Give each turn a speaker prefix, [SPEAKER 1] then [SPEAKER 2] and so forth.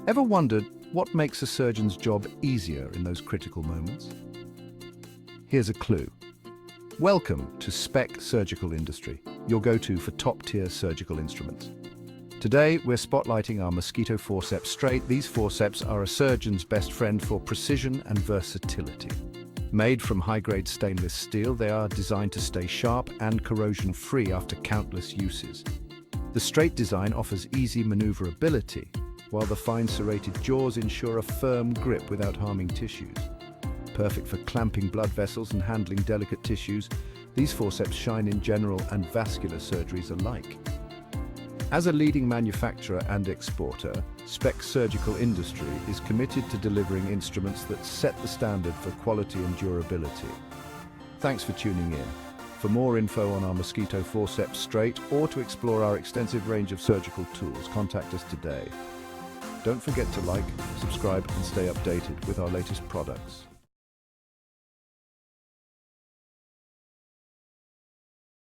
[SPEAKER 1] Ever wondered what makes a surgeon's job easier in those critical moments? Here's a clue. Welcome to Spec Surgical Industry, your go-to for top-tier surgical instruments. Today, we're spotlighting our Mosquito Forceps Straight. These forceps are a surgeon's best friend for precision and versatility. Made from high-grade stainless steel, they are designed to stay sharp and corrosion-free after countless uses. The straight design offers easy maneuverability, while the fine serrated jaws ensure a firm grip without harming tissues. Perfect for clamping blood vessels and handling delicate tissues, these forceps shine in general and vascular surgeries alike. As a leading manufacturer and exporter, Spec Surgical Industry is committed to delivering instruments that set the standard for quality and durability. Thanks for tuning in. For more info on our Mosquito Forceps Straight or to explore our extensive range of surgical tools, contact us today. Don't forget to like, subscribe, and stay updated with our latest products.